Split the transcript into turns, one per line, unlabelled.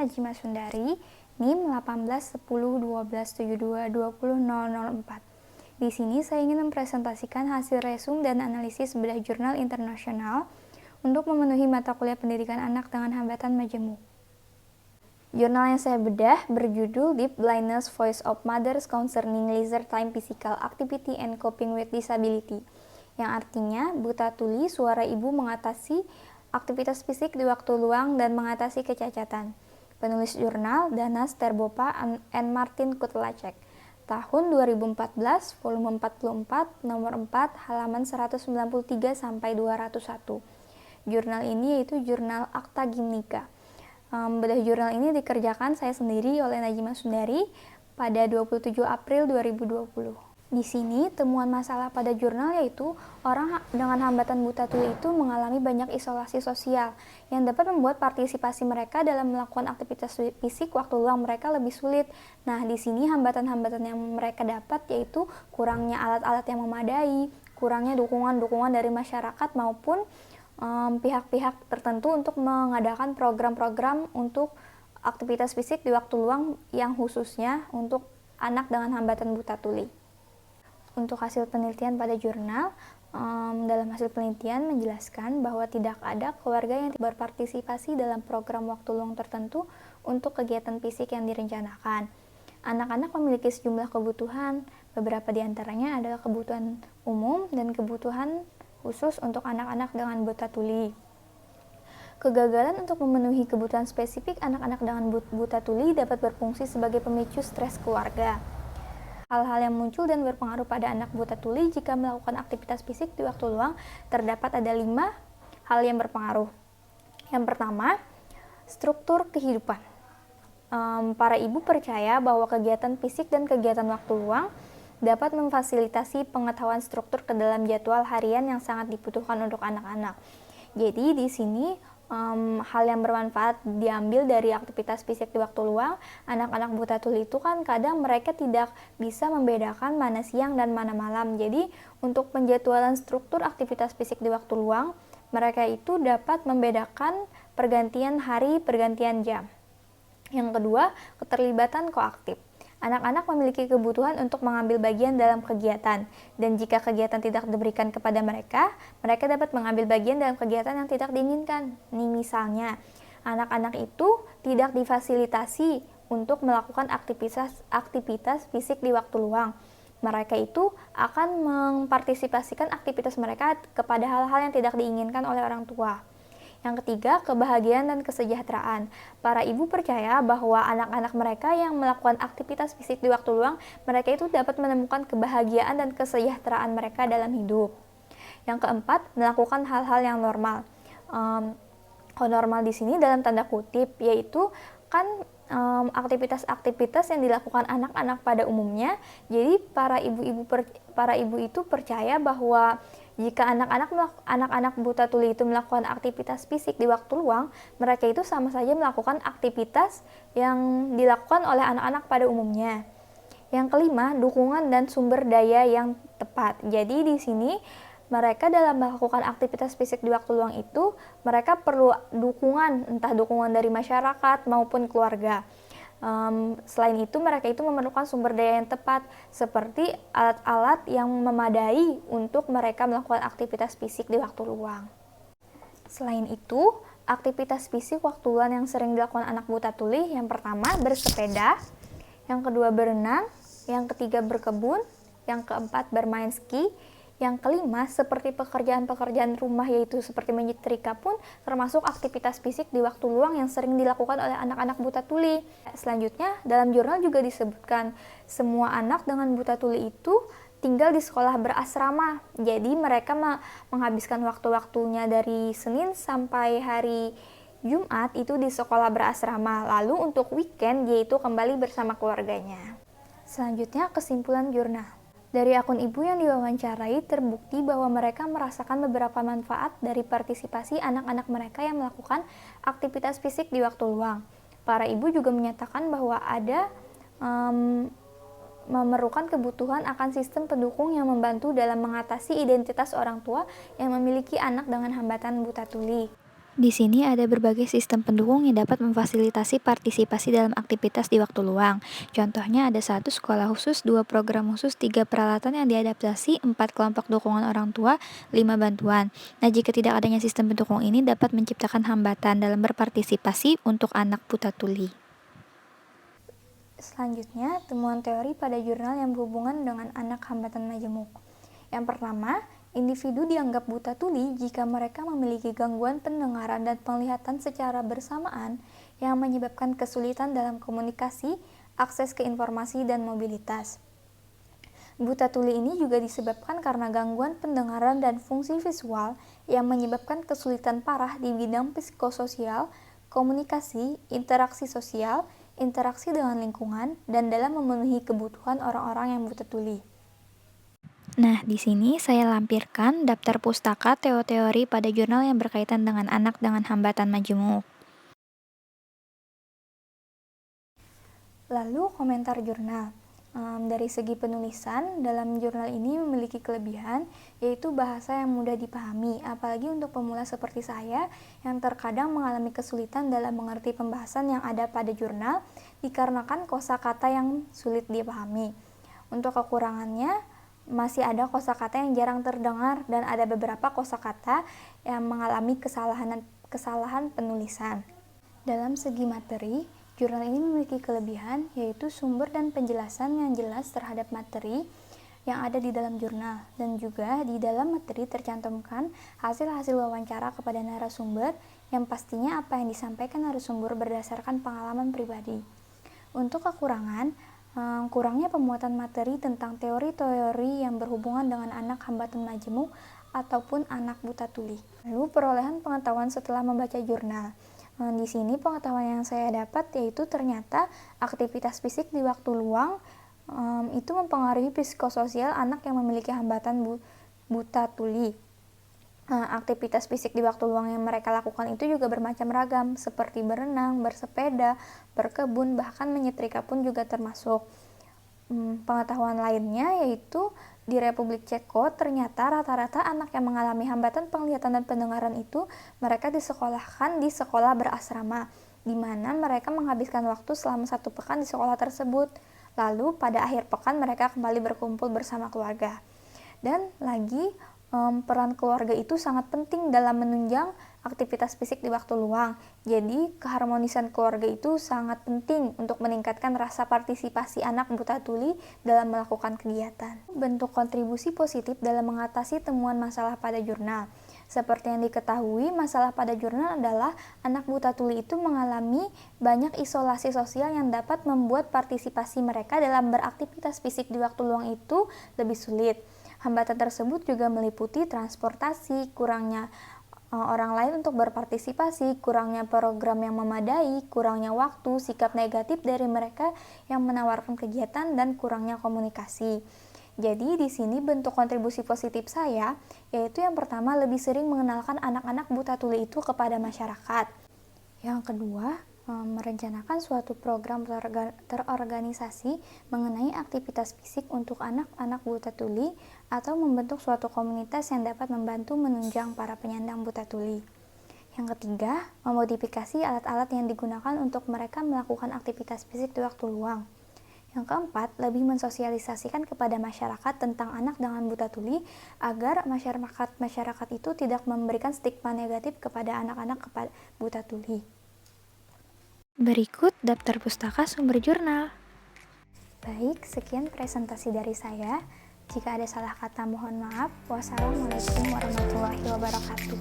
Najimah Sundari, NIM 18101272200004. Di sini saya ingin mempresentasikan hasil resum dan analisis bedah jurnal internasional untuk memenuhi mata kuliah pendidikan anak dengan hambatan majemuk. Jurnal yang saya bedah berjudul Deep Blindness Voice of Mothers Concerning Leisure Time Physical Activity and Coping with Disability, yang artinya buta tuli suara ibu mengatasi aktivitas fisik di waktu luang dan mengatasi kecacatan. Penulis jurnal Dana Sterbopa and Martin Kutlaček. Tahun 2014, volume 44, nomor 4, halaman 193 sampai 201. Jurnal ini yaitu jurnal Akta Gimnika. Bedah jurnal ini dikerjakan saya sendiri oleh Najimah Sundari pada 27 April 2020. Di sini temuan masalah pada jurnal yaitu orang dengan hambatan buta tuli itu mengalami banyak isolasi sosial yang dapat membuat partisipasi mereka dalam melakukan aktivitas fisik waktu luang mereka lebih sulit. Nah, di sini hambatan-hambatan yang mereka dapat yaitu kurangnya alat-alat yang memadai, kurangnya dukungan-dukungan dari masyarakat maupun pihak-pihak tertentu untuk mengadakan program-program untuk aktivitas fisik di waktu luang yang khususnya untuk anak dengan hambatan buta tuli. Untuk hasil penelitian pada jurnal, dalam hasil penelitian menjelaskan bahwa tidak ada keluarga yang berpartisipasi dalam program waktu luang tertentu untuk kegiatan fisik yang direncanakan. Anak-anak memiliki sejumlah kebutuhan, beberapa di antaranya adalah kebutuhan umum dan kebutuhan khusus untuk anak-anak dengan buta tuli. Kegagalan untuk memenuhi kebutuhan spesifik anak-anak dengan buta tuli dapat berfungsi sebagai pemicu stres keluarga. Hal-hal yang muncul dan berpengaruh pada anak buta tuli jika melakukan aktivitas fisik di waktu luang terdapat ada 5 hal yang berpengaruh. Yang pertama, struktur kehidupan. Para ibu percaya bahwa kegiatan fisik dan kegiatan waktu luang dapat memfasilitasi pengetahuan struktur ke dalam jadwal harian yang sangat dibutuhkan untuk anak-anak. Jadi di sini hal yang bermanfaat diambil dari aktivitas fisik di waktu luang. Anak-anak buta tuli itu kan kadang mereka tidak bisa membedakan mana siang dan mana malam. Jadi untuk penjadwalan struktur aktivitas fisik di waktu luang, mereka itu dapat membedakan pergantian hari, pergantian jam. Yang kedua, keterlibatan koaktif. Anak-anak memiliki kebutuhan untuk mengambil bagian dalam kegiatan, dan jika kegiatan tidak diberikan kepada mereka, mereka dapat mengambil bagian dalam kegiatan yang tidak diinginkan. Nih misalnya, anak-anak itu tidak difasilitasi untuk melakukan aktivitas fisik di waktu luang. Mereka itu akan mempartisipasikan aktivitas mereka kepada hal-hal yang tidak diinginkan oleh orang tua. Yang ketiga, kebahagiaan dan kesejahteraan. Para ibu percaya bahwa anak-anak mereka yang melakukan aktivitas fisik di waktu luang, mereka itu dapat menemukan kebahagiaan dan kesejahteraan mereka dalam hidup. Yang keempat, melakukan hal-hal yang normal. Normal di sini dalam tanda kutip, yaitu kan aktivitas-aktivitas yang dilakukan anak-anak pada umumnya. Jadi para ibu itu percaya bahwa jika anak-anak buta tuli itu melakukan aktivitas fisik di waktu luang, mereka itu sama saja melakukan aktivitas yang dilakukan oleh anak-anak pada umumnya. Yang kelima, dukungan dan sumber daya yang tepat. Jadi di sini mereka dalam melakukan aktivitas fisik di waktu luang itu, mereka perlu dukungan, entah dukungan dari masyarakat maupun keluarga. Selain itu, mereka itu memerlukan sumber daya yang tepat, seperti alat-alat yang memadai untuk mereka melakukan aktivitas fisik di waktu luang. Selain itu, aktivitas fisik waktu luang yang sering dilakukan anak buta tuli, yang pertama bersepeda, yang kedua berenang, yang ketiga berkebun, yang keempat bermain ski, yang kelima seperti pekerjaan-pekerjaan rumah yaitu seperti menyetrika pun termasuk aktivitas fisik di waktu luang yang sering dilakukan oleh anak-anak buta tuli. Selanjutnya dalam jurnal juga disebutkan semua anak dengan buta tuli itu tinggal di sekolah berasrama. Jadi mereka menghabiskan waktu-waktunya dari Senin sampai hari Jumat itu di sekolah berasrama. Lalu untuk weekend yaitu kembali bersama keluarganya. Selanjutnya kesimpulan jurnal. Dari akun ibu yang diwawancarai, terbukti bahwa mereka merasakan beberapa manfaat dari partisipasi anak-anak mereka yang melakukan aktivitas fisik di waktu luang. Para ibu juga menyatakan bahwa ada memerlukan kebutuhan akan sistem pendukung yang membantu dalam mengatasi identitas orang tua yang memiliki anak dengan hambatan buta tuli. Di sini ada berbagai sistem pendukung yang dapat memfasilitasi partisipasi dalam aktivitas di waktu luang. Contohnya ada 1 sekolah khusus, 2 program khusus, 3 peralatan yang diadaptasi, 4 kelompok dukungan orang tua, 5 bantuan. Nah, jika tidak adanya sistem pendukung ini dapat menciptakan hambatan dalam berpartisipasi untuk anak buta tuli. Selanjutnya, temuan teori pada jurnal yang berhubungan dengan anak hambatan majemuk. Yang pertama, individu dianggap buta tuli jika mereka memiliki gangguan pendengaran dan penglihatan secara bersamaan yang menyebabkan kesulitan dalam komunikasi, akses ke informasi, dan mobilitas. Buta tuli ini juga disebabkan karena gangguan pendengaran dan fungsi visual yang menyebabkan kesulitan parah di bidang psikososial, komunikasi, interaksi sosial, interaksi dengan lingkungan, dan dalam memenuhi kebutuhan orang-orang yang buta tuli. Nah, di sini saya lampirkan daftar pustaka teori pada jurnal yang berkaitan dengan anak dengan hambatan majemuk. Lalu komentar jurnal. Dari segi penulisan, dalam jurnal ini memiliki kelebihan, yaitu bahasa yang mudah dipahami, apalagi untuk pemula seperti saya yang terkadang mengalami kesulitan dalam mengerti pembahasan yang ada pada jurnal dikarenakan kosakata yang sulit dipahami. Untuk kekurangannya, masih ada kosakata yang jarang terdengar dan ada beberapa kosakata yang mengalami kesalahan penulisan. Dalam segi materi, jurnal ini memiliki kelebihan, yaitu sumber dan penjelasan yang jelas terhadap materi yang ada di dalam jurnal, dan juga di dalam materi tercantumkan hasil-hasil wawancara kepada narasumber yang pastinya apa yang disampaikan narasumber berdasarkan pengalaman pribadi. Untuk kekurangan, kurangnya pemuatan materi tentang teori-teori yang berhubungan dengan anak hambatan majemuk ataupun anak buta tuli. Lalu perolehan pengetahuan setelah membaca jurnal. Di sini pengetahuan yang saya dapat yaitu ternyata aktivitas fisik di waktu luang itu mempengaruhi psikososial anak yang memiliki hambatan buta tuli. Aktivitas fisik di waktu luang yang mereka lakukan itu juga bermacam ragam, seperti berenang, bersepeda, berkebun, bahkan menyetrika pun juga termasuk. Pengetahuan lainnya yaitu di Republik Ceko ternyata rata-rata anak yang mengalami hambatan penglihatan dan pendengaran itu mereka disekolahkan di sekolah berasrama, di mana mereka menghabiskan waktu selama 1 pekan di sekolah tersebut. Lalu pada akhir pekan mereka kembali berkumpul bersama keluarga. Dan lagi peran keluarga itu sangat penting dalam menunjang aktivitas fisik di waktu luang. Jadi, keharmonisan keluarga itu sangat penting untuk meningkatkan rasa partisipasi anak buta tuli dalam melakukan kegiatan. Bentuk kontribusi positif dalam mengatasi temuan masalah pada jurnal. Seperti yang diketahui, masalah pada jurnal adalah anak buta tuli itu mengalami banyak isolasi sosial yang dapat membuat partisipasi mereka dalam beraktivitas fisik di waktu luang itu lebih sulit. Hambatan tersebut juga meliputi transportasi, kurangnya orang lain untuk berpartisipasi, kurangnya program yang memadai, kurangnya waktu, sikap negatif dari mereka yang menawarkan kegiatan, dan kurangnya komunikasi. Jadi di sini bentuk kontribusi positif saya, yaitu yang pertama lebih sering mengenalkan anak-anak buta tuli itu kepada masyarakat. Yang kedua, merencanakan suatu program terorganisasi mengenai aktivitas fisik untuk anak-anak buta tuli atau membentuk suatu komunitas yang dapat membantu menunjang para penyandang buta tuli. Yang ketiga, memodifikasi alat-alat yang digunakan untuk mereka melakukan aktivitas fisik di waktu luang. Yang keempat, lebih mensosialisasikan kepada masyarakat tentang anak dengan buta tuli agar masyarakat itu tidak memberikan stigma negatif kepada anak-anak buta tuli. Berikut daftar pustaka sumber jurnal. Baik, sekian presentasi dari saya. Jika ada salah kata mohon maaf. Wassalamualaikum warahmatullahi wabarakatuh.